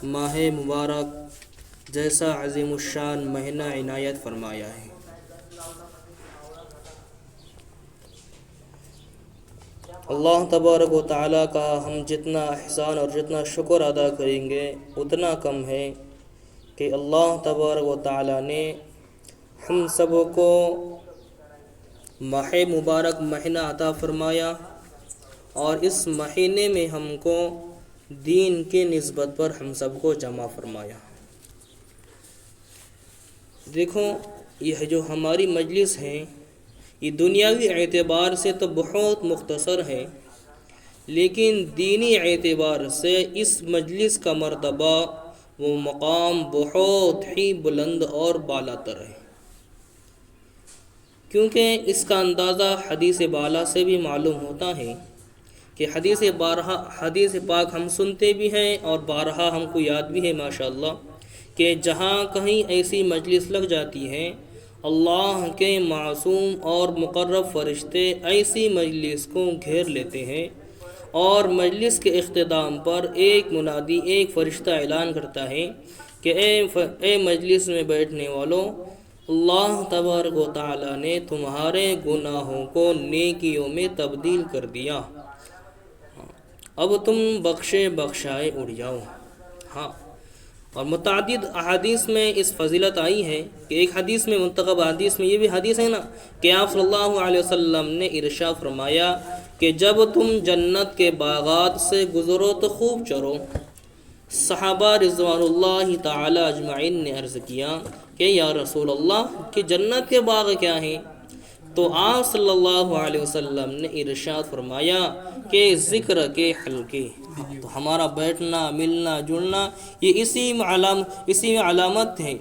ماہ مبارک جیسا عظیم الشان مہینہ عنایت فرمایا ہے۔ اللہ تبارک و تعالیٰ کا ہم جتنا احسان اور جتنا شکر ادا کریں گے اتنا کم ہے کہ اللہ تبارک و تعالیٰ نے ہم سب کو ماہ مبارک مہینہ عطا فرمایا اور اس مہینے میں ہم کو دین کے نسبت پر ہم سب کو جمع فرمایا۔ دیکھو یہ جو ہماری مجلس ہے یہ دنیاوی اعتبار سے تو بہت مختصر ہے، لیکن دینی اعتبار سے اس مجلس کا مرتبہ وہ مقام بہت ہی بلند اور بالا تر ہے، کیونکہ اس کا اندازہ حدیث بالا سے بھی معلوم ہوتا ہے کہ حدیث پاک ہم سنتے بھی ہیں اور بارہا ہم کو یاد بھی ہے ماشاءاللہ کہ جہاں کہیں ایسی مجلس لگ جاتی ہے اللہ کے معصوم اور مقرب فرشتے ایسی مجلس کو گھیر لیتے ہیں اور مجلس کے اختتام پر ایک منادی ایک فرشتہ اعلان کرتا ہے کہ اے مجلس میں بیٹھنے والوں، اللہ تبارک و تعالیٰ نے تمہارے گناہوں کو نیکیوں میں تبدیل کر دیا، اب تم بخشے بخشائے اڑ جاؤ۔ اور متعدد احادیث میں اس فضیلت آئی ہے کہ ایک حدیث میں منتخب حدیث میں یہ بھی حدیث ہے نا کہ آپ صلی اللہ علیہ وسلم نے ارشاد فرمایا کہ جب تم جنت کے باغات سے گزرو تو خوب چرو۔ صحابہ رضوان اللہ تعالی اجمعین نے عرض کیا کہ یا رسول اللہ کہ جنت کے باغ کیا ہیں؟ تو آپ صلی اللہ علیہ وسلم نے ارشاد فرمایا کہ ذکر کے حلقے، تو ہمارا بیٹھنا ملنا جلنا یہ اسی میں علامت ہے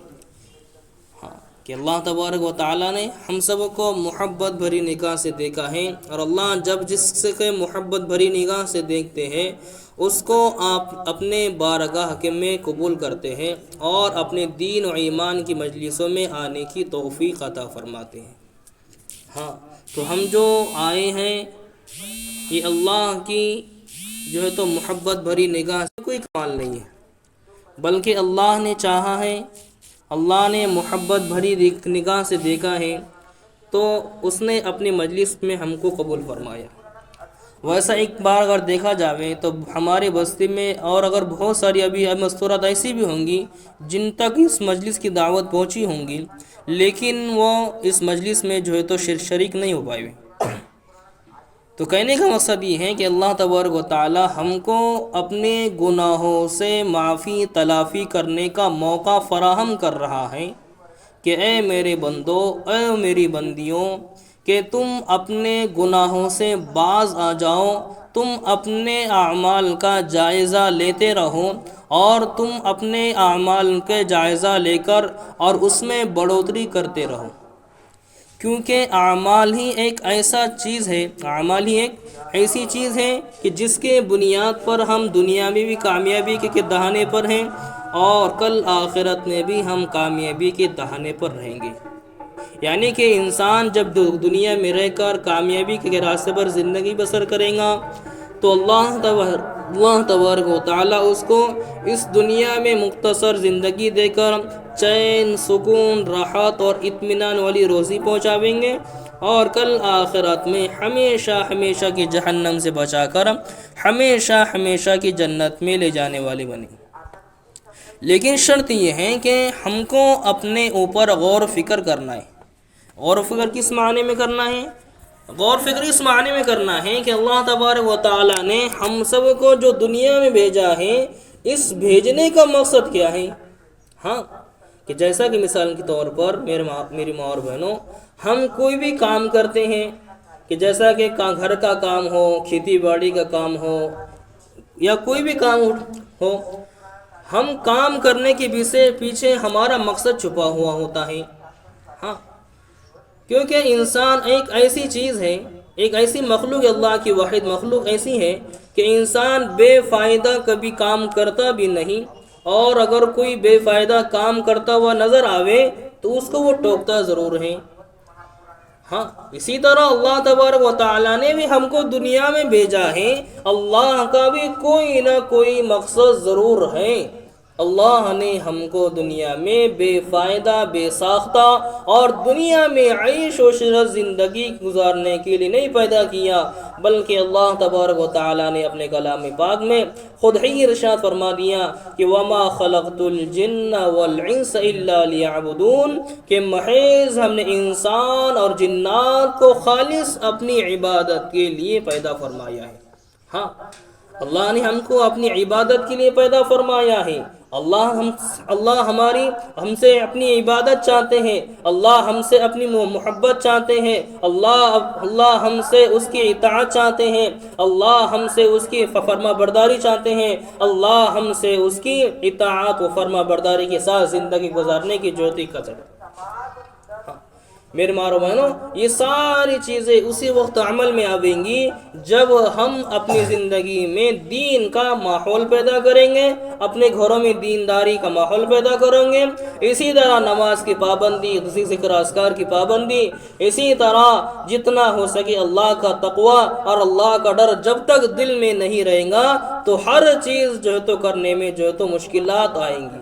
کہ اللہ تبارک و تعالیٰ نے ہم سب کو محبت بھری نگاہ سے دیکھا ہے، اور اللہ جب جس سے محبت بھری نگاہ سے دیکھتے ہیں اس کو آپ اپنے بارگاہ میں قبول کرتے ہیں اور اپنے دین و ایمان کی مجلسوں میں آنے کی توفیق عطا فرماتے ہیں۔ تو ہم جو آئے ہیں یہ اللہ کی جو ہے تو محبت بھری نگاہ سے کوئی کمال نہیں ہے، بلکہ اللہ نے چاہا ہے، اللہ نے محبت بھری نگاہ سے دیکھا ہے تو اس نے اپنی مجلس میں ہم کو قبول فرمایا۔ ویسا ایک بار اگر دیکھا جاوے تو ہمارے بستی میں اور اگر بہت ساری ابھی مستورات ایسی بھی ہوں گی جن تک اس مجلس کی دعوت پہنچی ہوں گی لیکن وہ اس مجلس میں جو ہے تو شریک نہیں ہو پائے۔ تو کہنے کا مقصد یہ ہے کہ اللہ تبارک و تعالی ہم کو اپنے گناہوں سے معافی تلافی کرنے کا موقع فراہم کر رہا ہے کہ اے میرے بندو، اے میری بندیوں، کہ تم اپنے گناہوں سے باز آ جاؤ، تم اپنے اعمال کا جائزہ لیتے رہو اور تم اپنے اعمال کے جائزہ لے کر اور اس میں بڑھوتری کرتے رہو، کیونکہ اعمال ہی ایک ایسی چیز ہے کہ جس کے بنیاد پر ہم دنیا میں بھی کامیابی کے دہانے پر ہیں اور کل آخرت میں بھی ہم کامیابی کے دہانے پر رہیں گے۔ یعنی کہ انسان جب دنیا میں رہ کر کامیابی کے راستے پر زندگی بسر کرے گا تو اللہ تبارک و تعالیٰ اس کو اس دنیا میں مختصر زندگی دے کر چین، سکون، راحت اور اطمینان والی روزی پہنچاویں گے اور کل آخرت میں ہمیشہ ہمیشہ کی جہنم سے بچا کر ہمیشہ ہمیشہ کی جنت میں لے جانے والے بنے۔ لیکن شرط یہ ہے کہ ہم کو اپنے اوپر غور و فکر کرنا ہے۔ غور و فکر کس معنی میں کرنا ہے؟ غور و فکر اس معنی میں کرنا ہے کہ اللہ تبارک و تعالیٰ نے ہم سب کو جو دنیا میں بھیجا ہے اس بھیجنے کا مقصد کیا ہے؟ کہ جیسا کہ مثال کے طور پر میری ماں اور بہنوں، ہم کوئی بھی کام کرتے ہیں کہ جیسا کہ گھر کا کام ہو، کھیتی باڑی کا کام ہو یا کوئی بھی کام ہو، ہم کام کرنے کے پیچھے ہمارا مقصد چھپا ہوا ہوتا ہے۔ کیونکہ انسان ایک ایسی چیز ہے، ایک ایسی مخلوق، اللہ کی واحد مخلوق ایسی ہے کہ انسان بے فائدہ کبھی کام کرتا بھی نہیں، اور اگر کوئی بے فائدہ کام کرتا ہوا نظر آوے تو اس کو وہ ٹوکتا ضرور ہے۔ اسی طرح اللہ تبارک و تعالیٰ نے بھی ہم کو دنیا میں بھیجا ہے، اللہ کا بھی کوئی نہ کوئی مقصد ضرور ہے۔ اللہ نے ہم کو دنیا میں بے فائدہ بے ساختہ اور دنیا میں عیش و شرت زندگی گزارنے کے لیے نہیں پیدا کیا، بلکہ اللہ تبارک و تعالیٰ نے اپنے کلام پاک میں خود ہی ارشاد فرما دیا کہ وما خلقت الجن والانس الا لیعبدون، کہ محض ہم نے انسان اور جنات کو خالص اپنی عبادت کے لیے پیدا فرمایا ہے۔ ہاں، اللہ نے ہم کو اپنی عبادت کے لیے پیدا فرمایا ہے۔ اللہ ہم سے اپنی عبادت چاہتے ہیں، اللہ ہم سے اپنی محبت چاہتے ہیں، اللہ ہم سے اس کی اطاعت چاہتے ہیں، اللہ ہم سے اس کی فرما برداری چاہتے ہیں، اللہ ہم سے اس کی اطاعت و فرما برداری کے ساتھ زندگی گزارنے کی توفیق عطا کرے۔ میرے مارو بہنوں، یہ ساری چیزیں اسی وقت عمل میں آئیں گی جب ہم اپنی زندگی میں دین کا ماحول پیدا کریں گے، اپنے گھروں میں دینداری کا ماحول پیدا کریں گے، اسی طرح نماز کی پابندی، اسی ذکر اذکار کی پابندی، اسی طرح جتنا ہو سکے اللہ کا تقوی اور اللہ کا ڈر جب تک دل میں نہیں رہے گا تو ہر چیز جو ہے تو کرنے میں جو ہے تو مشکلات آئیں گی،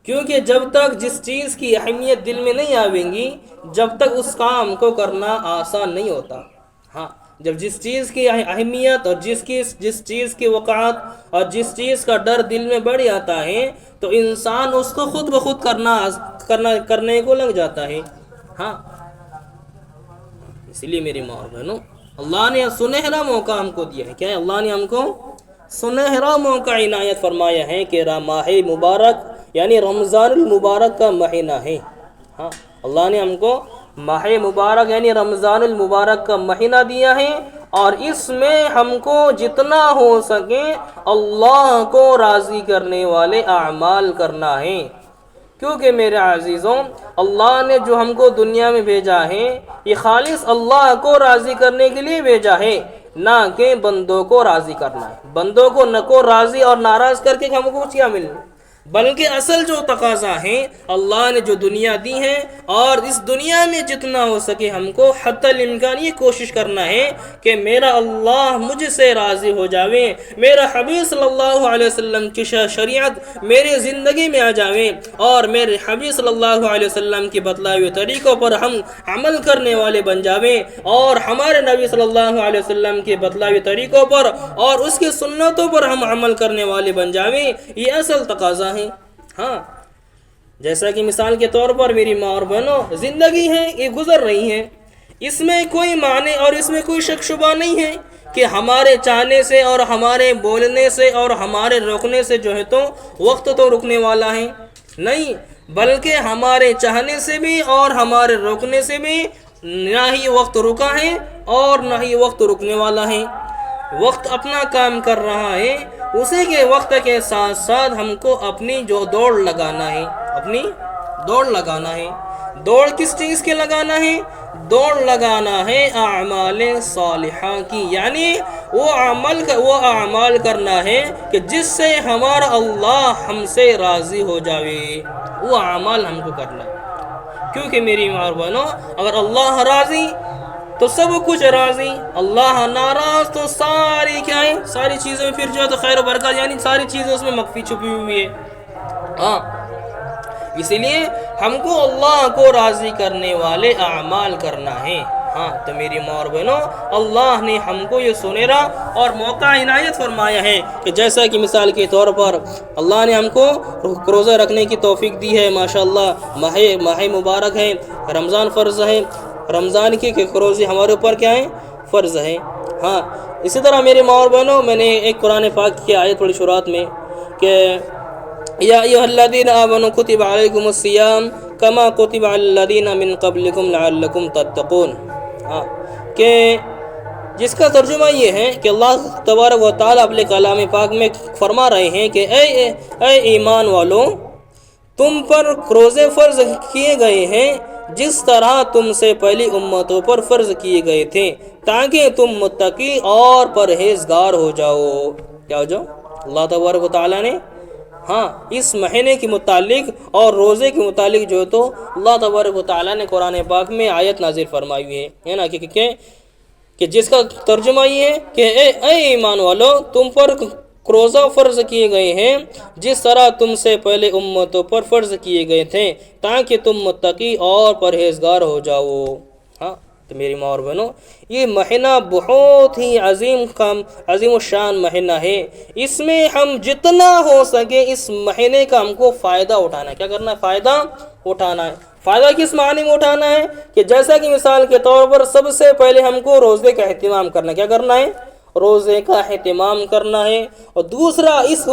کیونکہ جب تک جس چیز کی اہمیت دل میں نہیں آئیں گی جب تک اس کام کو کرنا آسان نہیں ہوتا۔ ہاں، جب جس چیز کی اہمیت اور جس چیز کی وقعت اور جس چیز کا ڈر دل میں بڑھ جاتا ہے تو انسان اس کو خود بخود کرنے کو لگ جاتا ہے۔ ہاں، اس لیے میری ماں اور بہنوں، اللہ نے سنہرا موقع ہم کو دیا ہے۔ کیا ہے؟ اللہ نے ہم کو سنہرا موقع عنایت فرمایا ہے کہ ماہ مبارک یعنی رمضان المبارک کا مہینہ ہے۔ ہاں، اللہ نے ہم کو ماہ مبارک یعنی رمضان المبارک کا مہینہ دیا ہے، اور اس میں ہم کو جتنا ہو سکے اللہ کو راضی کرنے والے اعمال کرنا ہے، کیونکہ میرے عزیزوں، اللہ نے جو ہم کو دنیا میں بھیجا ہے یہ خالص اللہ کو راضی کرنے کے لیے بھیجا ہے، نہ کہ بندوں کو راضی کرنا ہے۔ بندوں کو راضی اور ناراض کر کے ہم کو کیا ملنا، بلکہ اصل جو تقاضا ہے اللہ نے جو دنیا دی ہے، اور اس دنیا میں جتنا ہو سکے ہم کو حتی الامکان یہ کوشش کرنا ہے کہ میرا اللہ مجھ سے راضی ہو جاوے، میرا حبیب صلی اللہ علیہ وسلم کی شریعت میرے زندگی میں آ جاوے، اور میرے حبیب صلی اللہ علیہ وسلم کی بتلائے ہوئے طریقوں پر ہم عمل کرنے والے بن جاویں، اور ہمارے نبی صلی اللہ علیہ وسلم کے بتلائے ہوئے طریقوں پر اور اس کی سنتوں پر ہم عمل کرنے والے بن جاویں، یہ اصل تقاضا ہے۔ ہاں، جیسا کہ مثال کے طور پر میری ماں اور بہنوں، زندگی ہے یہ گزر رہی ہے، اس میں کوئی معنی اور اس میں کوئی شک شبہ نہیں ہے کہ ہمارے چاہنے سے اور ہمارے بولنے سے اور ہمارے روکنے سے جو ہے تو وقت تو رکنے والا ہے نہیں، بلکہ ہمارے چاہنے سے بھی اور ہمارے روکنے سے بھی نہ ہی وقت رکا ہے اور نہ ہی وقت رکنے والا ہے۔ وقت اپنا کام کر رہا ہے، اسی کے وقت کے ساتھ ساتھ ہم کو اپنی جو دوڑ لگانا ہے، اپنی دوڑ لگانا ہے۔ دوڑ کس چیز کے لگانا ہے؟ دوڑ لگانا ہے اعمال صالحہ کی، یعنی وہ اعمال کرنا ہے کہ جس سے ہمارا اللہ ہم سے راضی ہو جاوے، وہ اعمال ہم کو کرنا ہے، کیونکہ میری ماں بہنوں، اگر اللہ راضی تو سب کچھ راضی، اللہ ناراض تو ساری کیا ہے، ساری چیزیں پھر جو ہے تو خیر و برکت یعنی ساری چیزیں اس میں مخفی چھپی ہوئی ہے۔ ہاں، اسی لیے ہم کو اللہ کو راضی کرنے والے اعمال کرنا ہے۔ ہاں، تو میری ماں اور بہنوں، اللہ نے ہم کو یہ سنہرا اور موقع عنایت فرمایا ہے کہ جیسا کہ مثال کے طور پر اللہ نے ہم کو روزہ رکھنے کی توفیق دی ہے، ماشاءاللہ ماہ مبارک ہے، رمضان فرض ہے، رمضان کی روزے ہمارے اوپر کیا ہے، فرض ہے۔ ہاں، اسی طرح میرے ماں اور بہنوں، میں نے ایک قرآن پاک کی آیت پڑھی شروعات میں کہ یا ایھا الذین آمنوا کتب علیکم الصیام کما کتب علی الذین من قبلکم لعلکم تتقون۔ ہاں، کہ جس کا ترجمہ یہ ہے کہ اللہ تبارک و تعالیٰ اپنے کلام پاک میں فرما رہے ہیں کہ اے ایمان والو، تم پر روزے فرض کیے گئے ہیں جس طرح تم سے پہلی امتوں پر فرض کیے گئے تھے، تاکہ تم متقی اور پرہیزگار ہو جاؤ۔ کیا ہو جاؤ؟ اللہ تبارک و تعالیٰ نے اس مہینے کے متعلق اور روزے کے متعلق جو ہے تو اللہ تبارک و تعالیٰ نے قرآن پاک میں آیت نازل فرمائی ہوئی ہے نا، کہ جس کا ترجمہ یہ ہے کہ اے ایمان والو، تم پر روزہ فرض کیے گئے ہیں جس طرح تم سے پہلے امتوں پر فرض کیے گئے تھے تاکہ تم متقی اور پرہیزگار ہو جاؤ۔ ہاں تو میری ماں اور بہنوں، یہ مہینہ بہت ہی عظیم الشان مہینہ ہے۔ اس میں ہم جتنا ہو سکے اس مہینے کا ہم کو فائدہ اٹھانا ہے۔ کیا کرنا ہے؟ فائدہ اٹھانا ہے۔ فائدہ کس معنی میں اٹھانا ہے؟ کہ جیسا کہ مثال کے طور پر سب سے پہلے ہم کو روزے کا اہتمام کرنا ہے۔ کیا کرنا ہے؟ روزے کا اہتمام کرنا ہے۔ اور دوسرا، اس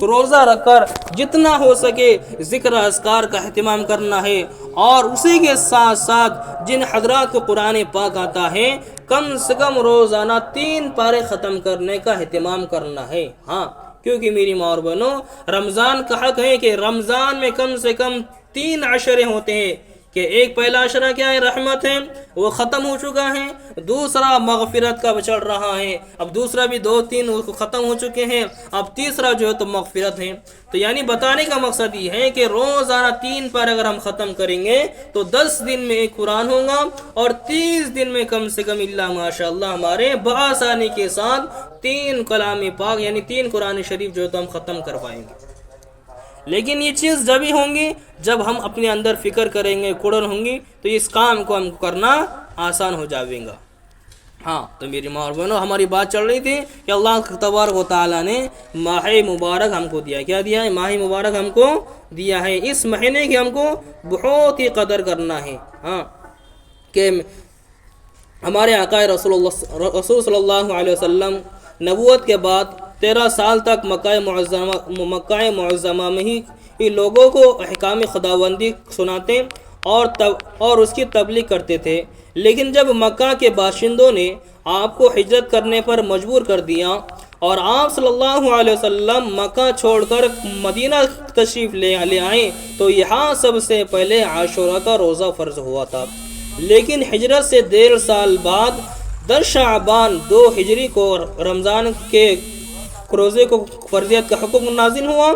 روزہ رکھ کر جتنا ہو سکے ذکر اذکار کا اہتمام کرنا ہے، اور اسی کے ساتھ ساتھ جن حضرات کو قرآن پاک آتا ہے کم سے کم روزانہ 3 پارے ختم کرنے کا اہتمام کرنا ہے۔ ہاں، کیونکہ میری ماں اور بہنوں، رمضان کا حق ہے کہ رمضان میں کم سے کم 3 عشرے ہوتے ہیں، کہ ایک پہلا عشرہ کیا ہے؟ رحمت ہے، وہ ختم ہو چکا ہے۔ دوسرا مغفرت کا چل رہا ہے، اب دوسرا بھی 2-3 ختم ہو چکے ہیں، اب تیسرا جو ہے تو مغفرت ہے۔ تو یعنی بتانے کا مقصد یہ ہے کہ روزانہ 3 پر اگر ہم ختم کریں گے تو 10 دن میں ایک قرآن ہوگا، اور 30 دن میں کم سے کم اللہ ماشاءاللہ ہمارے بآسانی کے ساتھ 3 کلام پاک یعنی 3 قرآن شریف جو ہے تو ہم ختم کر پائیں گے۔ لیکن یہ چیز جب ہی ہوں گی جب ہم اپنے اندر فکر کریں گے، کڑن ہوں گی، تو اس کام کو ہم کو کرنا آسان ہو جاوے گا۔ ہاں تو میری ماں اور بہنوں، ہماری بات چل رہی تھی کہ اللہ تبارک و تعالیٰ نے ماہ مبارک ہم کو دیا۔ کیا دیا ہے؟ ماہ مبارک ہم کو دیا ہے۔ اس مہینے کی ہم کو بہت ہی قدر کرنا ہے۔ ہاں کہ ہمارے آقا رسول صلی اللہ علیہ وسلم نبوت کے بعد 13 سال تک مکہ معظمہ میں ہی لوگوں کو احکام خداوندی سناتے اور اس کی تبلیغ کرتے تھے، لیکن جب مکہ کے باشندوں نے آپ کو ہجرت کرنے پر مجبور کر دیا اور آپ صلی اللہ علیہ وسلم مکہ چھوڑ کر مدینہ تشریف لے آئے، تو یہاں سب سے پہلے عاشورہ کا روزہ فرض ہوا تھا۔ لیکن ہجرت سے 1.5 سال بعد 10 شعبان 2 ہجری کو رمضان کے روزے کو فرضیت کا حکم نازل ہوا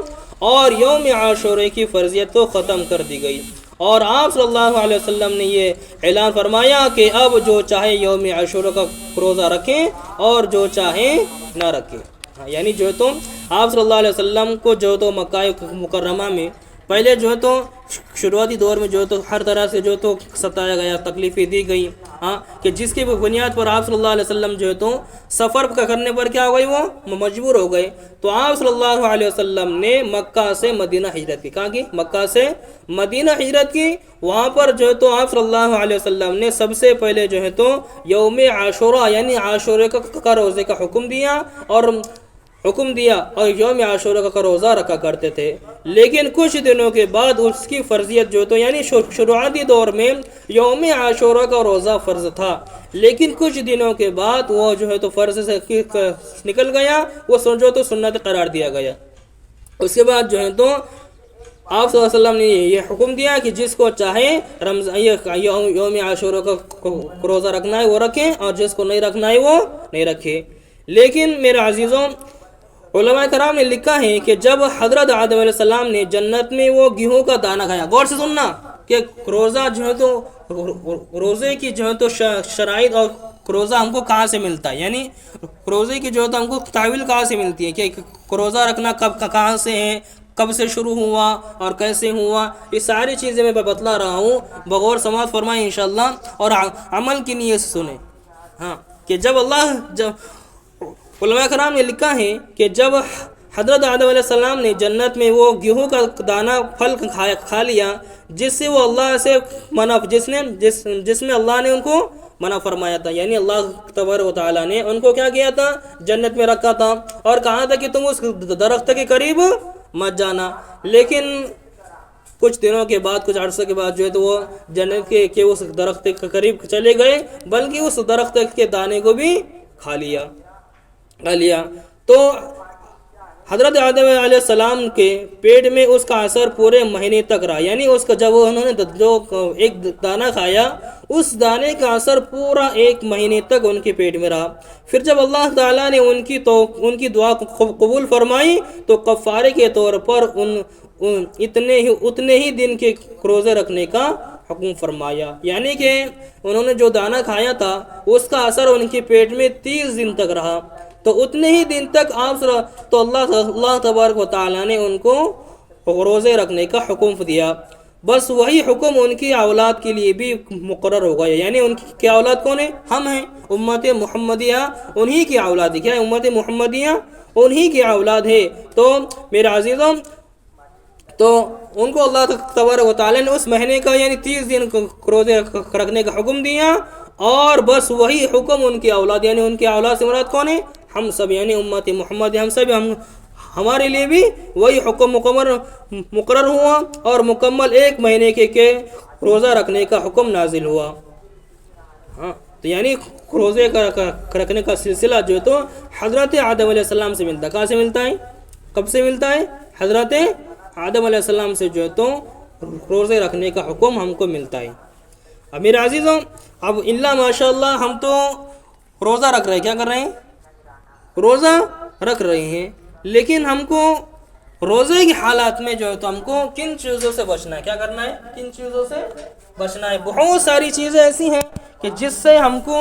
اور یوم عاشورہ کی فرضیت کو ختم کر دی گئی، اور آپ صلی اللہ علیہ وسلم نے یہ اعلان فرمایا کہ اب جو چاہے یوم عاشورہ کا روزہ رکھیں اور جو چاہے نہ رکھیں۔ یعنی جو تو آپ صلی اللہ علیہ وسلم کو جو تو مکہ مکرمہ میں پہلے جو ہے تو شروعاتی دور میں جو ہے تو ہر طرح سے جو تو ستایا گیا، تکلیفیں دی گئی، ہاں کہ جس کی بنیاد پر آپ صلی اللہ علیہ وسلم جو ہے تو سفر کرنے پر کیا ہو گئی، وہ مجبور ہو گئے۔ تو آپ صلی اللہ علیہ وسلم نے مکہ سے مدینہ ہجرت کی۔ کہاں کی؟ مکہ سے مدینہ ہجرت کی۔ وہاں پر جو ہے تو آپ صلی اللہ علیہ وسلم نے سب سے پہلے جو ہے تو یوم عاشورہ یعنی عاشورہ کا روزے کا حکم دیا اور یوم عاشورہ کا روزہ رکھا کرتے تھے۔ لیکن کچھ دنوں کے بعد اس کی فرضیت جو تو یعنی شروعاتی دور میں یوم عاشورہ کا روزہ فرض تھا، لیکن کچھ دنوں کے بعد وہ جو ہے تو فرض سے نکل گیا، وہ جو تو سنت قرار دیا گیا۔ اس کے بعد جو ہے تو آپ صلی اللہ علیہ وسلم نے یہ حکم دیا کہ جس کو چاہے یوم عاشورہ کا روزہ رکھنا ہے وہ رکھیں، اور جس کو نہیں رکھنا ہے وہ نہیں رکھے۔ لیکن میرے عزیزوں، علماء کرام نے لکھا ہے کہ جب حضرت آدم علیہ السلام نے جنت میں وہ گیہوں کا دانہ کھایا، غور سے سننا کہ روزہ جو ہے تو روزے کی جو ہے تو شرائط اور روزہ ہم کو کہاں سے ملتا ہے، یعنی روزے کی جو ہے تو ہم کو تعویل کہاں سے ملتی ہے کہ روزہ رکھنا کہاں سے ہے، کب سے شروع ہوا اور کیسے ہوا، یہ ساری چیزیں میں بتلا رہا ہوں، بغور سماعت فرمائیں انشاءاللہ اور عمل کی نیت سے سنیں۔ ہاں کہ جب علماء کرام نے لکھا ہے کہ جب حضرت آدم علیہ السلام نے جنت میں وہ گیہوں کا دانہ پھل کھا لیا جس سے وہ اللہ سے منع جس میں اللہ نے ان کو منع فرمایا تھا، یعنی اللہ تبارک و تعالیٰ نے ان کو کیا کیا تھا، جنت میں رکھا تھا اور کہا تھا کہ تم اس درخت کے قریب مت جانا۔ لیکن کچھ دنوں کے بعد، کچھ عرصے کے بعد جو ہے تو وہ جنت کے اس درخت کے قریب چلے گئے، بلکہ اس درخت کے دانے کو بھی کھا لیا۔ تو حضرت آدم علیہ السلام کے پیٹ میں اس کا اثر پورے مہینے تک رہا، یعنی اس کا جب انہوں نے جو ایک دانہ کھایا اس دانے کا اثر پورا 1 مہینے تک ان کے پیٹ میں رہا۔ پھر جب اللہ تعالیٰ نے ان کی دعا قبول فرمائی تو کفارے کے طور پر اتنے ہی دن کے روزے رکھنے کا حکم فرمایا، یعنی کہ انہوں نے جو دانہ کھایا تھا اس کا اثر ان کے پیٹ میں 30 دن تک رہا۔ تو اتنے ہی دن تک آپ تو اللہ تبارک و تعالیٰ نے ان کو روزے رکھنے کا حکم دیا. بس وہی حکم ان کی اولاد کے لیے بھی مقرر ہوگا. یعنی ان کی اولاد کون ہے؟ ہم ہیں، امت محمدیہ انہی کی اولاد ہے. کیا ہے امت محمدیہ؟ انہی کی اولاد ہے. تو میرے عزیزوں، تو ان کو اللہ تبارک و تعالیٰ نے اس مہینے کا یعنی 30 دن روزے رکھنے کا حکم دیا، اور بس وہی حکم ان کی اولاد، یعنی ان کی اولاد سے مراد کون ہے؟ ہم سب، یعنی امت محمد ہم سب، ہمارے لیے بھی وہی حکم مقرر ہوا، اور مکمل 1 مہینے کے روزہ رکھنے کا حکم نازل ہوا. ہاں، تو یعنی روزے کا رکھنے کا سلسلہ جو ہے تو حضرت آدم علیہ السلام سے ملتا ہے. کہاں سے ملتا ہے؟ کب سے ملتا ہے؟ حضرت آدم علیہ السلام سے جو ہے تو روزے رکھنے کا حکم ہم کو ملتا ہے. اب میرے عزیزوں، اب اللہ ماشاء اللہ ہم تو روزہ رکھ رہے ہیں. کیا کر رہے ہیں؟ روزہ رکھ رہے ہیں، لیکن ہم کو روزے کے حالات میں جو ہے تو ہم کو کن چیزوں سے بچنا ہے؟ کیا کرنا ہے؟ کن چیزوں سے بچنا ہے؟ بہت ساری چیزیں ایسی ہیں کہ جس سے ہم کو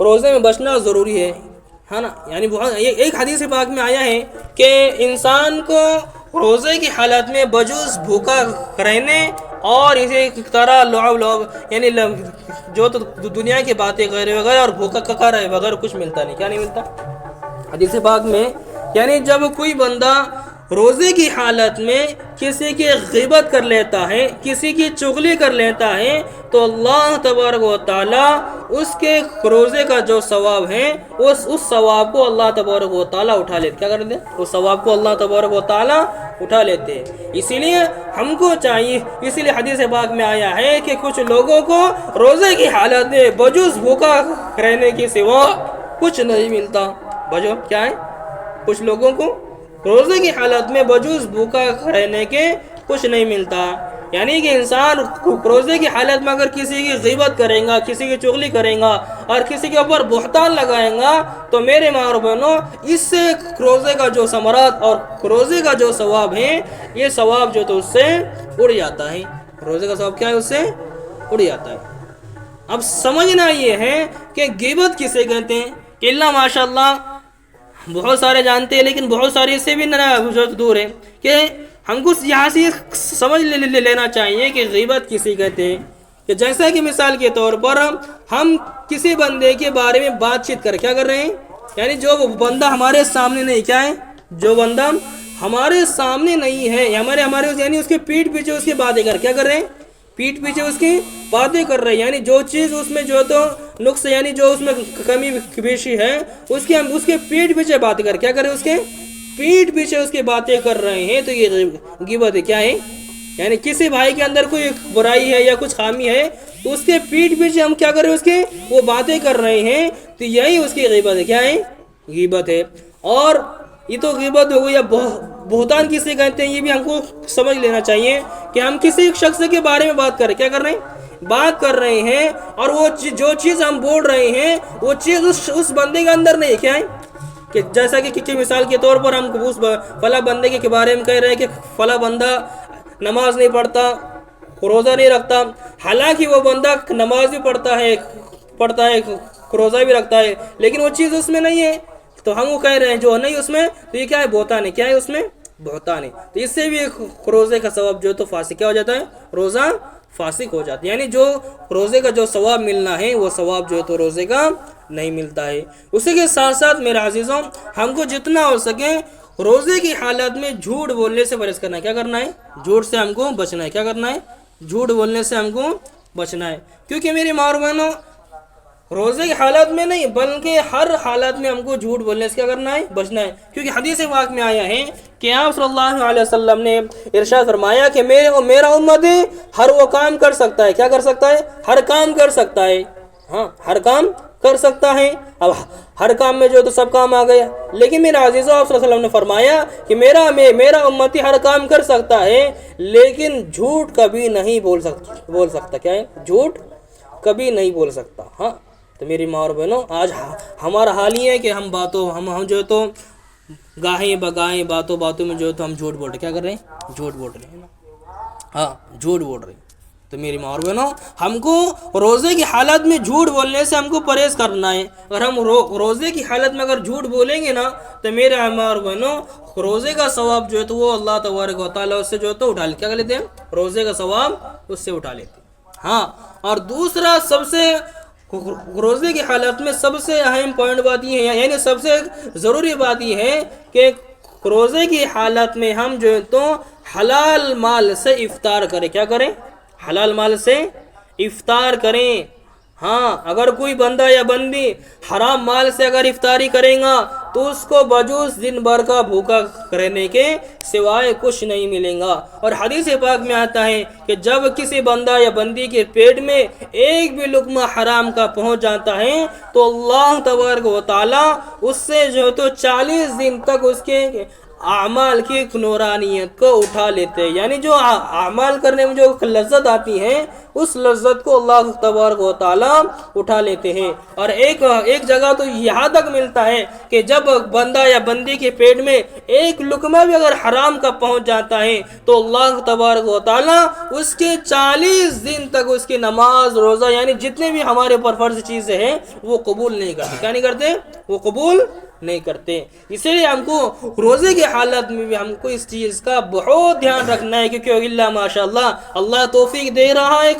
روزے میں بچنا ضروری ہے نا. یعنی ایک حدیث پاک میں آیا ہے کہ انسان کو روزے کی حالت میں بجوز بھوکا رہنے اور اسی طرح لعب یعنی جو تو دنیا کی باتیں کر رہے وغیرہ اور بھوکا ککا رہے وغیرہ کچھ ملتا نہیں. کیا نہیں ملتا؟ حدیث پاک میں یعنی جب کوئی بندہ روزے کی حالت میں کسی کی غیبت کر لیتا ہے، کسی کی چغلی کر لیتا ہے، تو اللہ تبارک و تعالیٰ اس کے روزے کا جو ثواب ہے اس ثواب کو اللہ تبارک و تعالیٰ اٹھا لیتے. کیا کرتے ہیں؟ اس ثواب کو اللہ تبارک و تعالیٰ اٹھا لیتے ہیں. اسی لیے ہم کو چاہیے، اسی لیے حدیث پاک میں آیا ہے کہ کچھ لوگوں کو روزے کی حالت میں بجوز بھوکا رہنے کے سوا کچھ نہیں ملتا. بجو کیا ہے؟ کچھ لوگوں کو روزے کی حالت میں بجوز بھوکا رہنے کے کچھ نہیں ملتا. یعنی کہ انسان روزے کی حالت میں اگر کسی کی غیبت کریں گا، کسی کی چغلی کریں گا اور کسی کے اوپر بہتان لگائیں گا، تو میرے ماں اور بہنوں اس سے روزے کا جو ثمرات اور روزے کا جو ثواب ہے، یہ ثواب جو تو اس سے اڑ جاتا ہے. روزے کا ثواب کیا ہے؟ اس سے اڑ جاتا ہے. اب سمجھنا یہ ہے کہ غیبت کسے کہتے ہیں کہ اللہ ماشاء اللہ بہت سارے جانتے ہیں، لیکن بہت سارے اس سے بھی دور ہے کہ ہم کو یہاں سے سمجھ لینا چاہیے کہ غیبت کسی کہتے ہیں. کہ جیسا کہ مثال کے طور پر ہم کسی بندے کے بارے میں بات چیت کر کیا کر رہے ہیں، یعنی جو بندہ ہمارے سامنے نہیں، کیا ہے؟ جو بندہ ہمارے سامنے نہیں ہے، ہمارے یعنی اس کے پیٹھ پیچھے اس کی باتیں کر کیا کر رہے ہیں؟ پیٹھ پیچھے اس کی باتیں کر رہے ہیں. یعنی جو چیز اس میں جو تو نقص، یعنی جو اس میں کمی بیشی ہے، اس کی ہم اس کے پیٹھ پیچھے باتیں کر کیا کر رہے ہیں؟ اس کے پیٹھ پیچھے اس کی باتیں کر رہے ہیں. تو یہ غیبت ہے. کیا ہے؟ یعنی کسی بھائی کے اندر کوئی برائی ہے یا کچھ خامی ہے، تو اس کے پیٹھ پیچھے ہم کیا کر رہے ہیں؟ اس کے وہ باتیں کر رہے ہیں. تو یہی اس کی غیبت ہے. کیا ہے؟ غیبت ہے. اور یہ تو غیبت ہو گئی. بہتان کسے کہتے ہیں یہ بھی ہم کو سمجھ لینا چاہیے کہ ہم کسی شخص کے بارے میں بات کر رہے ہیں. کیا کر رہے ہیں؟ بات کر رہے ہیں، اور وہ جو چیز ہم بول رہے ہیں وہ چیز اس بندے کے اندر نہیں ہے. کیا ہے؟ کہ جیسا کہ مثال کے طور پر ہم اس فلاں بندے کے بارے میں کہہ رہے ہیں کہ فلاں بندہ نماز نہیں پڑھتا، روزہ نہیں رکھتا، حالانکہ وہ بندہ نماز بھی پڑھتا ہے، روزہ بھی رکھتا ہے، لیکن وہ چیز اس میں نہیں ہے. تو ہم وہ کہہ رہے ہیں جو نہیں اس میں، تو یہ کیا ہے؟ بہتان ہے. کیا ہے اس میں؟ بہتان ہے. تو اس سے بھی روزے کا ثواب جو ہے تو فاسق کیا ہو جاتا ہے؟ روزہ فاسق ہو جاتا ہے. یعنی جو روزے کا جو ثواب ملنا ہے وہ ثواب جو ہے تو روزے کا نہیں ملتا ہے. اسی کے ساتھ ساتھ میرے عزیزوں، ہم کو جتنا ہو سکے روزے کی حالت میں جھوٹ بولنے سے پرہیز کرنا ہے. کیا کرنا ہے؟ جھوٹ سے ہم کو بچنا ہے. کیا کرنا ہے؟ جھوٹ بولنے سے ہم کو بچنا ہے. کیونکہ میری ماں اور بہنوں، روزے کی حالت میں نہیں بلکہ ہر حالت میں ہم کو جھوٹ بولنے سے کیا کرنا ہے؟ بچنا ہے. کیونکہ حدیث پاک میں آیا ہے کہ آپ صلی اللہ علیہ وسلم نے ارشاد فرمایا کہ میرا امت ہر وہ کام کر سکتا ہے. کیا کر سکتا ہے؟ ہر کام کر سکتا ہے. ہاں، ہر کام کر سکتا ہے. اب ہر کام میں جو تو سب کام آ گیا، لیکن میرا عزیزو آپ صلی اللہ علیہ وسلم نے فرمایا کہ میرا امتی ہر کام کر سکتا ہے، لیکن جھوٹ کبھی نہیں بول سکتا. کیا ہے؟ جھوٹ کبھی نہیں بول سکتا. ہاں، تو میری ماں اور بہنوں، آج ہمارا حال یہ ہے کہ ہم جو ہے تو گاہیں بگائیں باتوں میں جو ہے تو ہم جھوٹ بول رہے ہیں. کیا کر رہے ہیں؟ جھوٹ بول رہے ہیں نا. ہاں، جھوٹ بول رہے ہیں. تو تو میری ماں اور بہنوں ہم کو روزے کی حالت میں جھوٹ بولنے سے ہم کو پرہیز کرنا ہے. اگر ہم روزے کی حالت میں اگر جھوٹ بولیں گے نا تو میرے ماں اور بہنوں روزے کا ثواب جو ہے تو وہ اللہ تبارک و تعالیٰ اس سے جو ہے تو اٹھا لیتے. کیا کر لیتے ہیں؟ روزے کا ثواب اس سے اٹھا لیتے ہیں. ہاں، اور دوسرا سب سے روزے کی حالت میں سب سے اہم پوائنٹ بات یہ ہے، یعنی سب سے ضروری بات یہ ہے کہ روزے کی حالت میں ہم جو ہے تو حلال مال سے افطار کریں. کیا کریں؟ حلال مال سے افطار کریں. ہاں، اگر کوئی بندہ یا بندی حرام مال سے اگر افطاری کرے گا تو اس کو بجوز دن بھر کا بھوکا رہنے کے سوائے کچھ نہیں ملے گا. اور حدیث پاک میں آتا ہے کہ جب کسی بندہ یا بندی کے پیٹ میں ایک بھی لقمہ حرام کا پہنچ جاتا ہے تو اللہ تبارک و تعالیٰ اس سے جو تو 40 دن تک اس کے اعمال کی نورانیت کو اٹھا لیتے ہیں. یعنی جو اعمال کرنے میں جو لذت آتی ہے اس لذت کو اللہ تبارک و تعالیٰ اٹھا لیتے ہیں. اور ایک جگہ تو یہاں تک ملتا ہے کہ جب بندہ یا بندی کے پیٹ میں ایک لقمہ بھی اگر حرام کا پہنچ جاتا ہے تو اللہ تبارک و تعالیٰ اس کے 40 دن تک اس کی نماز روزہ یعنی جتنے بھی ہمارے اوپر فرض چیزیں ہیں وہ قبول نہیں کرتے. کیا نہیں کرتے؟ وہ قبول نہیں کرتے. اسی لیے ہم کو روزے کی حالت میں بھی ہم کو اس چیز کا بہت دھیان رکھنا ہے، کیونکہ اللہ ماشاء اللہ توفیق دے رہا ہے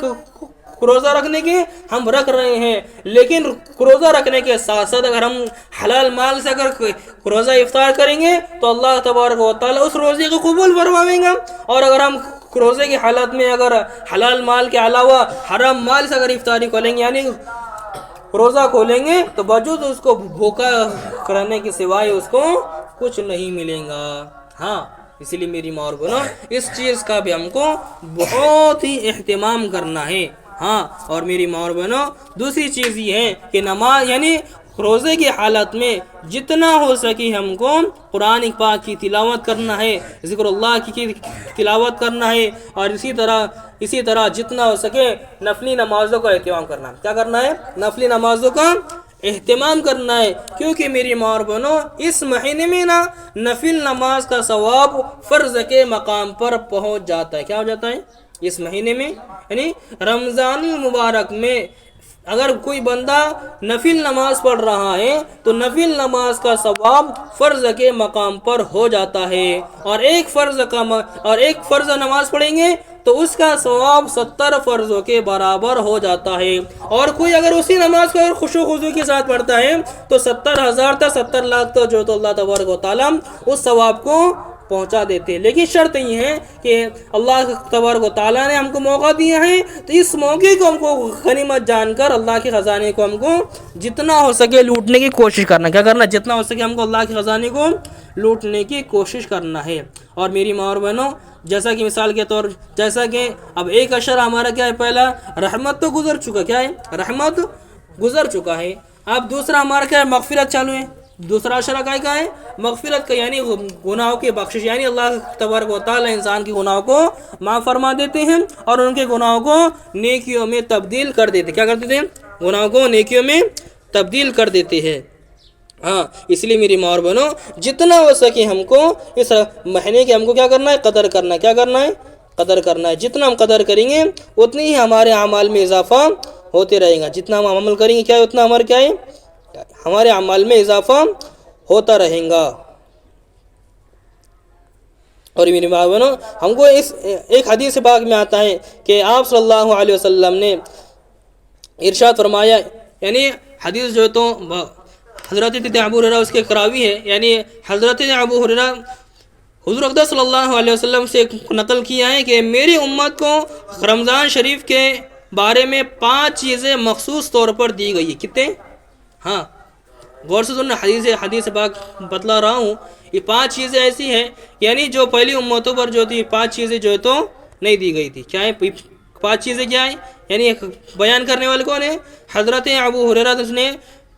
روزہ رکھنے کی، ہم رکھ رہے ہیں. لیکن روزہ رکھنے کے ساتھ ساتھ اگر ہم حلال مال سے اگر روزہ افطار کریں گے تو اللہ تبارک و تعالیٰ اس روزے کو قبول فرمائیں گا. اور اگر ہم روزے کی حالت میں اگر حلال مال کے علاوہ حرام مال سے اگر افطاری کریں گے یعنی روزہ کھولیں گے تو بجوز اس کو بھوکا کرنے کے سوائے اس کو کچھ نہیں ملے گا. ہاں، اسی لیے میری ماں اور بہنوں اس چیز کا بھی ہم کو بہت ہی اہتمام کرنا ہے. ہاں، اور میری ماں اور بہنوں دوسری چیز یہ ہے کہ نماز یعنی روزے کی حالت میں جتنا ہو سکے ہم کو قرآن پاک کی تلاوت کرنا ہے، ذکر اللہ کی تلاوت کرنا ہے، اور اسی طرح جتنا ہو سکے نفلی نمازوں کا اہتمام کرنا ہے. کیا کرنا ہے؟ نفلی نمازوں کا اہتمام کرنا ہے. کیونکہ میری ماں اور بہنوں اس مہینے میں نا نفل نماز کا ثواب فرض کے مقام پر پہنچ جاتا ہے. کیا ہو جاتا ہے؟ اس مہینے میں یعنی رمضان المبارک میں اگر کوئی بندہ نفل نماز پڑھ رہا ہے تو نفل نماز کا ثواب فرض کے مقام پر ہو جاتا ہے. اور ایک فرض نماز پڑھیں گے تو اس کا ثواب 70 فرضوں کے برابر ہو جاتا ہے. اور کوئی اگر اسی نماز کو اگر خشوع و خضوع کے ساتھ پڑھتا ہے تو 70,000 تک 70 لاکھ تک جو تو اللہ تبارک و تعالیٰ اس ثواب کو پہنچا دیتے ہیں. لیکن شرط یہ ہے کہ اللہ تبارک و تعالیٰ نے ہم کو موقع دیا ہے تو اس موقع کو ہم کو غنیمت جان کر اللہ کے خزانے کو ہم کو جتنا ہو سکے لوٹنے کی کوشش کرنا. کیا کرنا؟ جتنا ہو سکے ہم کو اللہ کے خزانے کو لوٹنے کی کوشش کرنا ہے. اور میری ماں اور بہنوں جیسا کہ مثال کے طور جیسا کہ اب ایک اشر ہمارا کیا ہے؟ پہلا رحمت تو گزر چکا. کیا ہے؟ رحمت گزر چکا ہے. اب دوسرا ہمارا کیا ہے؟ مغفرت چالو ہے. دوسرا اشارہ کا ہے؟ مغفرت کا، یعنی گناہوں کی بخشش، یعنی اللہ تبارک و تعالی انسان کے گناہوں کو معاف فرما دیتے ہیں اور ان کے گناہوں کو نیکیوں میں تبدیل کر دیتے. کیا کر دیتے ہیں؟ گناہوں کو نیکیوں میں تبدیل کر دیتے ہیں. ہاں، اس لیے میری ماں اور بہنوں جتنا ہو سکے ہم کو اس مہینے کے ہم کو کیا کرنا ہے؟ قدر کرنا ہے. کیا کرنا ہے؟ قدر کرنا ہے. جتنا ہم قدر کریں گے اتنی ہی ہمارے اعمال میں اضافہ ہوتے رہے گا. جتنا ہم عمل کریں گے کیا اتنا ہمارا کیا ہے؟ ہمارے اعمال میں اضافہ ہوتا رہے گا. اور میری ماں بہنوں ہم کو اس ایک حدیث پاک میں آتا ہے کہ آپ صلی اللہ علیہ وسلم نے ارشاد فرمایا، یعنی حدیث جو تو حضرت ابو ہریرہ اس کے راوی ہے، یعنی حضرت ابو ہریرہ حضور اقدس صلی اللہ علیہ وسلم سے نقل کیا ہے کہ میری امت کو رمضان شریف کے بارے میں 5 چیزیں مخصوص طور پر دی گئی ہے. کتنے؟ ہاں، غور سے سننا، حدیث پاک بتلا رہا ہوں. یہ 5 چیزیں ایسی ہیں یعنی جو پہلی امتوں پر جو تھی 5 چیزیں جو تو نہیں دی گئی تھی. کیا ہے 5 چیزیں؟ کیا ہیں؟ یعنی بیان کرنے والے کون ہیں؟ حضرت ابو ہریرہ نے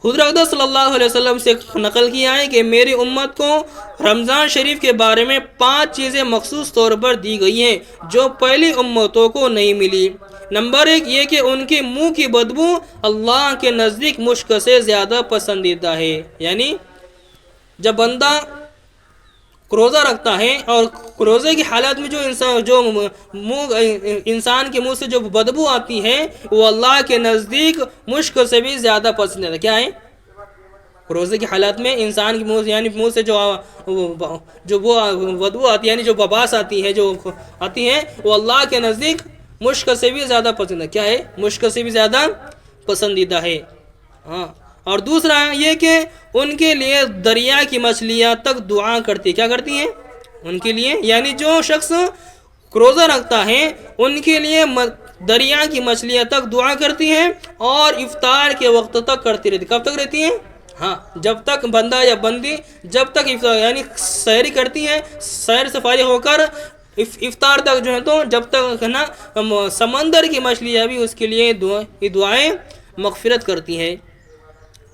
حضور اقدس صلی اللہ علیہ وسلم سے نقل کیا ہے کہ میری امت کو رمضان شریف کے بارے میں 5 چیزیں مخصوص طور پر دی گئی ہیں جو پہلی امتوں کو نہیں ملی. نمبر 1 یہ کہ ان کے منہ کی بدبو اللہ کے نزدیک مشک سے زیادہ پسندیدہ ہے. یعنی جب بندہ روزہ رکھتا ہے اور روزے کی حالت میں جو انسان کے منہ سے جو بدبو آتی ہے وہ اللہ کے نزدیک مشک سے بھی زیادہ پسند ہے. کیا ہے؟ روزے کی حالت میں انسان کے منہ یعنی منہ سے جو وہ بدبو آتی ہے یعنی جو بباس آتی ہے وہ اللہ کے نزدیک مشک سے بھی زیادہ پسند ہے. کیا ہے؟ مشک سے بھی زیادہ پسندیدہ ہے. ہاں. اور دوسرا یہ کہ ان کے لیے دریا کی مچھلیاں تک دعا کرتی. کیا کرتی ہیں؟ ان کے لیے یعنی جو شخص روزہ رکھتا ہے ان کے لیے دریا کی مچھلیاں تک دعا کرتی ہیں اور افطار کے وقت تک کرتی رہتی. کب تک رہتی ہیں؟ ہاں، جب تک بندہ یا بندی جب تک یعنی سحری کرتی ہیں، سحر سے فارغ ہو کر افطار تک جو ہے تو جب تک ہے نا سمندر کی مچھلیاں بھی اس کے لیے دعائیں مغفرت کرتی ہیں.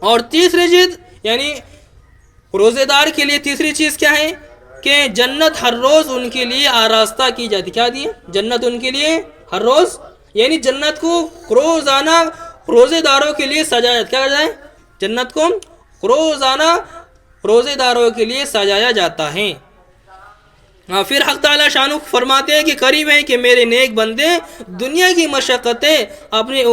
اور تیسری چیز یعنی روزے دار کے لیے تیسری چیز کیا ہے کہ جنت ہر روز ان کے لیے آراستہ کی جاتی. کیا دی؟ جنت ان کے لیے ہر روز یعنی جنت کو روزانہ روزے داروں کے لیے سجایا. کیا جائے؟ جنت کو روزانہ روزے داروں کے لیے سجایا جاتا ہے. پھر حق تعالی شانو فرماتے ہیں کہ قریب ہے کہ میرے نیک بندے دنیا کی مشقتیں اپنے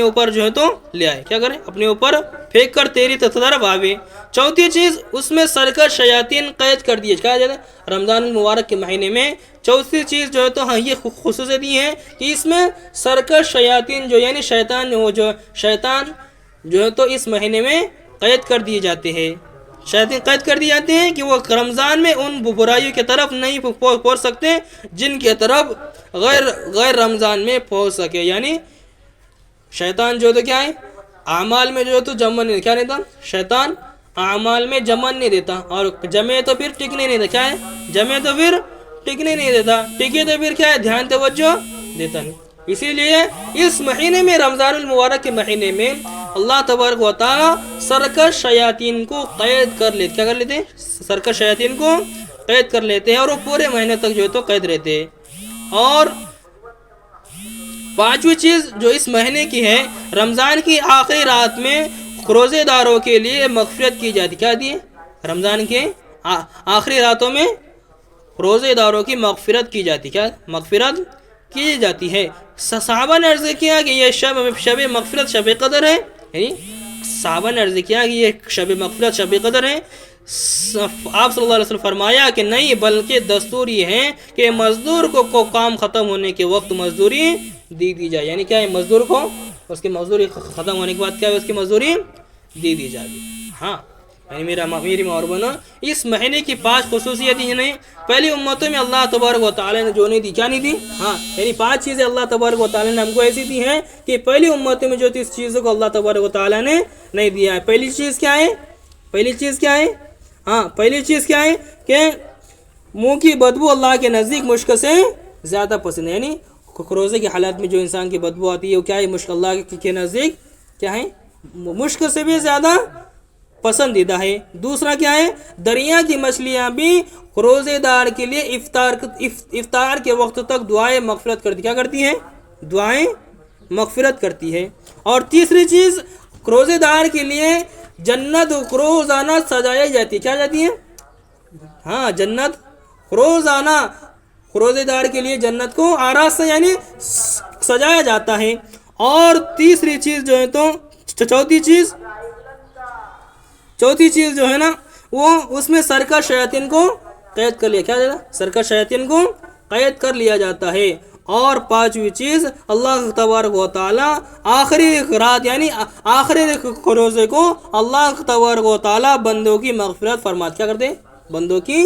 اوپر جو ہے تو لے آئے. کیا کریں؟ اپنے اوپر پھینک کر تیری طرف آوے. چوتھی چیز اس میں سرکش شیاطین قید کر دیے. کیا جاتا ہے؟ رمضان المبارک کے مہینے میں چوتھی چیز جو ہے تو ہاں یہ خصوصیت یہ ہے کہ اس میں سرکش شیاطین جو یعنی شیطان جو ہے تو اس مہینے میں قید کر دیے جاتے ہیں. شیاطین قید کر دیے جاتے ہیں کہ وہ رمضان میں ان برائیوں کی طرف نہیں پہنچ سکتے جن کی طرف غیر رمضان میں پہنچ سکے. یعنی شیطان جو تو کیا ہے؟ اعمال میں جو تو جمن نہیں کیا دیتا. شیطان اعمال میں جمن نہیں دیتا اور جمے تو پھر ٹکنے نہیں دیتا. کیا ہے؟ جمے تو پھر ٹکنے نہیں دیتا، ٹکے تو پھر کیا ہے؟ دھیان توجہ دیتا نہیں. اسی لیے اس مہینے میں رمضان المبارک کے مہینے میں اللہ تبارک و تعالی سرکش شیاطین کو قید کر لیتے. کیا کر لیتے ہیں؟ سرکش شیاطین کو قید کر لیتے ہیں اور وہ پورے مہینے تک جو ہے تو قید رہتے ہیں. اور پانچویں چیز جو اس مہینے کی ہے رمضان کی آخری رات میں روزے داروں کے لیے مغفرت کی جاتی. کیا دی؟ رمضان کے آخری راتوں میں روزے داروں کی مغفرت کی جاتی. کیا مغفرت کی جاتی ہے؟ صحابہ نے عرض کیا کہ یہ شب مغفرت شب قدر ہے. یعنی صحابہ نے عرض کیا کہ یہ شب مغفرت شب قدر ہے. آپ صلی اللہ علیہ وسلم فرمایا کہ نہیں بلکہ دستور یہ ہے کہ مزدور کو کام ختم ہونے کے وقت مزدوری دی جائے. یعنی کیا ہے؟ مزدور کو اس کی مزدوری ختم ہونے کے بعد کیا ہے؟ اس کی مزدوری دی جائے. ہاں یعنی میری محربانہ اس مہینے کی 5 خصوصیتیں ہیں. پہلی امتوں میں اللہ تبارک و تعالی نے جو نہیں دی. کیا نہیں دی؟ ہاں یعنی 5 چیزیں اللہ تبارک و تعالی نے ہم کو ایسی دی ہیں کہ پہلی امتوں میں جو تھی اس چیزوں کو اللہ تبارک و تعالی نے نہیں دیا ہے. پہلی چیز کیا ہے؟ پہلی چیز کیا ہے کہ منہ کی بدبو اللہ کے نزدیک مشک سے زیادہ پسند ہے. یعنی روزے کی حالت میں جو انسان کی بدبو آتی ہے وہ کیا ہے؟ مشک اللہ کے نزدیک کیا ہے؟ مشک سے بھی زیادہ پسندیدہ ہے. دوسرا کیا ہے؟ دریا کی مچھلیاں بھی روزے دار کے لیے افطار کے وقت تک دعائیں مغفرت کرتی. کیا کرتی ہیں؟ دعائیں مغفرت کرتی ہے. اور تیسری چیز روزے دار کے لیے جنت روزانہ سجائی جاتی. کیا جاتی ہے؟ ہاں جنت روزانہ روزے دار کے لیے جنت کو آراستہ یعنی سجایا جاتا ہے. اور تیسری چیز جو ہے تو چوتھی چیز جو ہے نا وہ اس میں سرکش شیاطین کو قید کر لیا. کیا جاتا؟ سرکش شیاطین کو قید کر لیا جاتا ہے. اور 5ویں چیز اللہ تبارک و تعالی آخری رات یعنی آخری روزے کو اللہ تبارک و تعالی بندوں کی مغفرت فرماتے. کیا کرتے ہیں؟ بندوں کی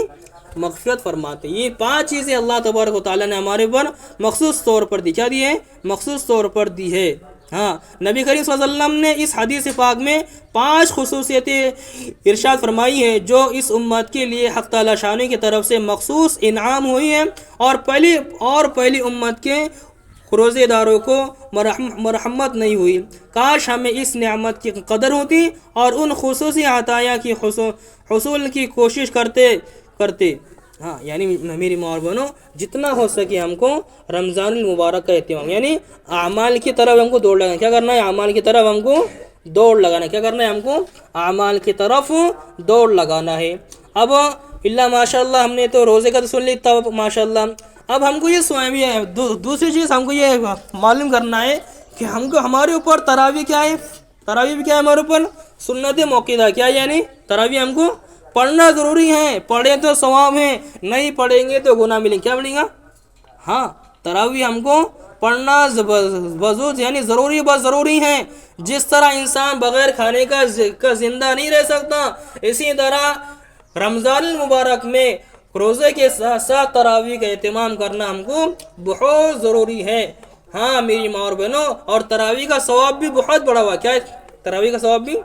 مغفرت فرماتے. یہ 5 چیزیں اللہ تبارک و تعالی نے ہمارے پر مخصوص طور پر دی. کیا دی ہے؟ مخصوص طور پر دی ہے. ہاں نبی کریم صلی اللہ علیہ وسلم نے اس حدیث پاک میں 5 خصوصیتیں ارشاد فرمائی ہیں جو اس امت کے لیے حق تعالی شان کی طرف سے مخصوص انعام ہوئی ہیں. اور پہلی امت کے روزے داروں کو مرحمت نہیں ہوئی. کاش ہمیں اس نعمت کی قدر ہوتی اور ان خصوصی عطایا کی حصول کی کوشش کرتے. ہاں یعنی میری محربانوں جتنا ہو سکے ہم کو رمضان المبارک کا اہتمام یعنی اعمال کی طرف ہم کو دوڑ لگانا. کیا کرنا ہے؟ اعمال کی طرف ہم کو دوڑ لگانا. کیا کرنا ہے؟ ہم کو اعمال کی طرف دوڑ لگانا ہے. اب اللہ ماشاء اللہ ہم نے تو روزے کا تو سن لی تب ماشاء اللہ۔ اب ہم کو یہ دوسری چیز ہم کو یہ معلوم کرنا ہے کہ ہم کو ہمارے اوپر تراویح کیا ہے، تراویح بھی کیا ہے ہمارے اوپر، سنت موقعہ کیا ہے، یعنی تراویح ہم کو پڑھنا ضروری ہے، پڑھیں تو ثواب ہے، نہیں پڑھیں گے تو گناہ ملیں، کیا ملیں گا؟ ہاں تراویح ہم کو پڑھنا بزرگ یعنی ضروری بس ضروری ہے۔ جس طرح انسان بغیر کھانے کا زندہ نہیں رہ سکتا، اسی طرح رمضان المبارک میں روزے کے ساتھ ساتھ تراویح کا اہتمام کرنا ہم کو بہت ضروری ہے۔ ہاں میری ماں اور بہنوں، اور تراویح کا ثواب بھی بہت بڑا ہوا، کیا ہے تراویح کا ثواب بھی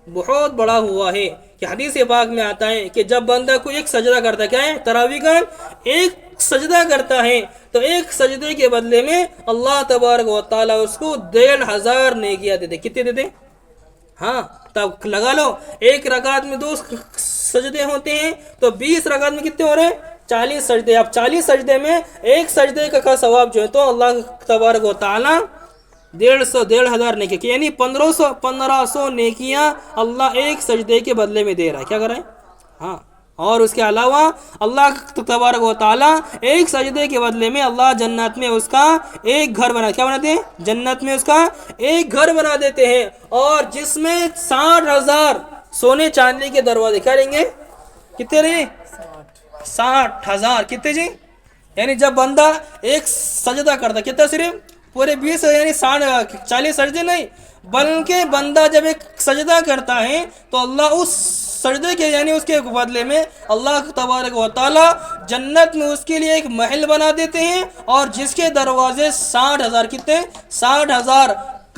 بہت بڑا ہوا ہے کہ حدیث پاک میں آتا ہے کہ جب بندہ کو ایک سجدہ کرتا ہے، کیا ہے تراویح کا ایک سجدہ کرتا ہے، تو ایک سجدے کے بدلے میں اللہ تبارک و تعالیٰ اس کو 1500 نیکیاں دیتے۔ کتنے دیتے؟ ہاں تب لگا لو، ایک رکعت میں 2 سجدے ہوتے ہیں تو 20 رکعت میں کتنے ہو رہے ہیں؟ 40 سجدے۔ اب 40 سجدے میں ایک سجدے کا ثواب جو ہے تو اللہ تبارک و تعالیٰ 1500 نیکیاں، یعنی 1500 نیکیاں اللہ ایک سجدے کے بدلے میں دے رہا ہے۔ کیا کر رہا ہے؟ ہاں، اور اس کے علاوہ اللہ تبارک و تعالیٰ ایک سجدے کے بدلے میں اللہ جنت میں اس کا ایک گھر بنا، کیا بناتے ہیں؟ جنت میں اس کا ایک گھر بنا دیتے ہیں، اور جس میں 60,000 سونے چاندی کے دروازے، کیا رہیں گے؟ کتنے رہیں؟ 60,000۔ کتنے جی؟ یعنی جب بندہ ایک سجدہ کرتا، کتنا صرف پورے 20 یعنی 40 سجدے نہیں، بلکہ بندہ جب ایک سجدہ کرتا ہے تو اللہ اس سجدے کے یعنی اس کے بدلے میں اللہ تبارک و تعالیٰ جنت میں اس کے لیے ایک محل بنا دیتے ہیں، اور جس کے دروازے 60,000، کتنے؟ 60,000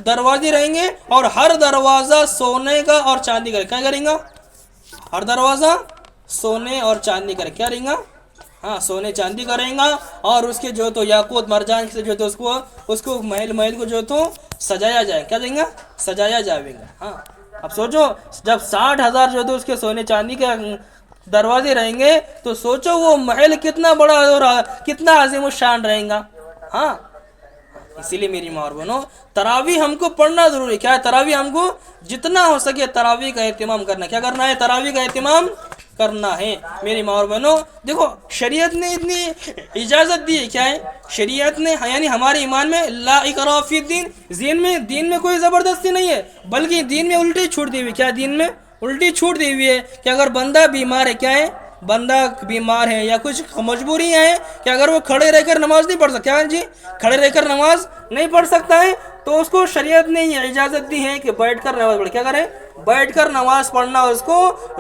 دروازے رہیں گے، اور ہر دروازہ سونے کا اور چاندی کا، کیا کریں گا؟ ہر دروازہ سونے اور چاندی کا، کیا رہیں گا؟ ہاں سونے چاندی کا رہیں گا، اور اس کے جو تو یاقوت مرجان سے جو تو اس کو محل کو جو تو سجایا جائے، کیا دیں گا؟ سجایا جائے گا۔ ہاں اب سوچو جب 60,000 جو تو اس کے سونے چاندی کے دروازے رہیں گے تو سوچو وہ محل کتنا بڑا اور کتنا عظیم الشان رہیں گا۔ ہاں اسی لیے میری ماں اور بہنوں، تراویح ہم کو پڑھنا ضروری ہے۔ کیا ہے تراویح؟ ہم کو جتنا ہو سکے تراویح کا اہتمام کرنا، کیا کرنا ہے؟ تراویح کا اہتمام کرنا ہے میری ماں اور بہنوں۔ دیکھو شریعت نے اتنی اجازت دی ہے، کیا ہے شریعت نے، یعنی ہمارے ایمان میں لا اکراہ فی الدین، دین میں کوئی زبردستی نہیں ہے، بلکہ دین میں الٹی چھوٹ دی ہوئی، کیا دین میں الٹی چھوٹ دی ہوئی ہے کہ اگر بندہ بیمار ہے، کیا ہے بندہ بیمار ہے یا کچھ مجبوری ہے کہ اگر وہ کھڑے رہ کر نماز نہیں پڑھ سکتا، کیا جی کھڑے رہ کر نماز نہیں پڑھ سکتا ہے، تو اس کو شریعت نے یہ اجازت دی ہے کہ بیٹھ کر نماز پڑھے۔ کیا کریں؟ بیٹھ کر نماز پڑھنا اس کو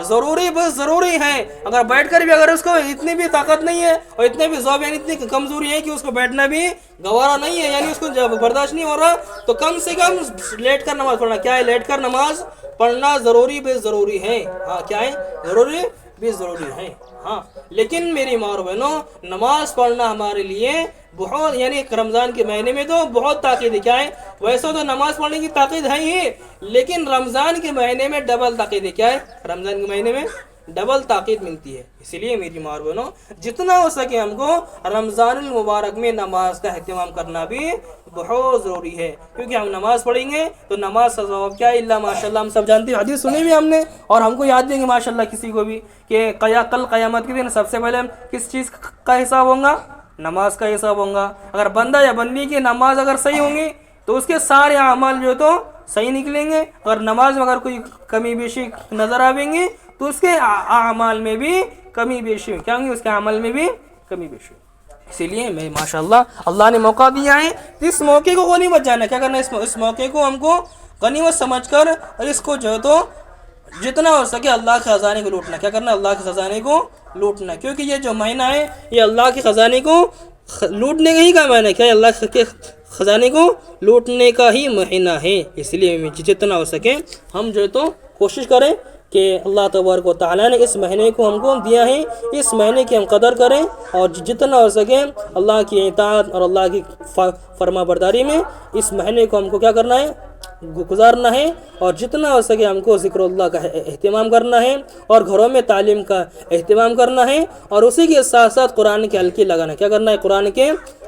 ضروری بس ضروری ہے۔ اگر بیٹھ کر بھی اگر اس کو اتنی بھی طاقت نہیں ہے اور اتنے بھی ذوق یعنی اتنی کمزوری ہے کہ اس کو بیٹھنا بھی گوارا نہیں ہے، یعنی اس کو جب برداشت نہیں ہو رہا، تو کم سے کم لیٹ کر نماز پڑھنا، کیا ہے لیٹ کر نماز پڑھنا ضروری بے ضروری ہے۔ ہاں کیا ہے ضروری بھی ضروری ہے۔ ہاں لیکن میری ماں اور بہنوں، نماز پڑھنا ہمارے لیے بہت یعنی رمضان کے مہینے میں تو بہت تاکید ہے۔ کیا ہے ویسے تو نماز پڑھنے کی تاکید ہے ہی، لیکن رمضان کے مہینے میں ڈبل تاکید ہے۔ کیا ہے رمضان کے مہینے میں ڈبل تاکید ملتی ہے۔ اسی لیے میری ماں اور بہنوں، جتنا ہو سکے ہم کو رمضان المبارک میں نماز کا اہتمام کرنا بھی بہت ضروری ہے، کیونکہ ہم نماز پڑھیں گے تو نماز کا ثواب کیا ہے اللہ ماشاء اللہ ہم سب جانتے ہیں، حدیث سنی بھی ہم نے اور ہم کو یاد دیں گے ماشاء اللہ کسی کو بھی کہ کل قیامت کے دن سب سے پہلے کس چیز کا حساب ہوگا؟ نماز کا حساب ہوگا۔ اگر بندہ یا بندی کی نماز اگر صحیح ہوں گی تو اس کے سارے اعمال جو تو صحیح نکلیں گے، اور نماز میں اگر کوئی کمی بیشی نظر آئیں گی تو اس کے اعمال میں بھی کمی بیشی کیا ہوں گی، اس کے عمل میں بھی کمی بیشی۔ اسی لیے میں ماشاءاللہ اللہ نے موقع دیا ہے، اس موقع کو غنیمت جانا، کیا کرنا ہے اس موقع کو ہم کو غنیمت سمجھ کر اور اس کو جو تو جتنا ہو سکے اللہ کے خزانے کو لوٹنا۔ کیا کرنا؟ اللہ کے خزانے کو لوٹنا، کیونکہ یہ جو مہینہ ہے یہ اللہ کے خزانے کو لوٹنے کا ہی کا مہینہ ہے۔ کیا اللہ کے خزانے کو لوٹنے کا ہی مہینہ ہے۔ اس لیے جتنا ہو سکے ہم جو تو کوشش کریں کہ اللہ تبارک و تعالیٰ نے اس مہینے کو ہم کو دیا ہے، اس مہینے کی ہم قدر کریں، اور جتنا ہو سکے اللہ کی اطاعت اور اللہ کی فرما برداری میں اس مہینے کو ہم کو کیا کرنا ہے گزارنا ہے، اور جتنا ہو سکے ہم کو ذکر اللہ کا اہتمام کرنا ہے، اور گھروں میں تعلیم کا اہتمام کرنا ہے، اور اسی کے ساتھ ساتھ قرآن کے حلقے لگانا۔ کیا کرنا ہے؟ قرآن کے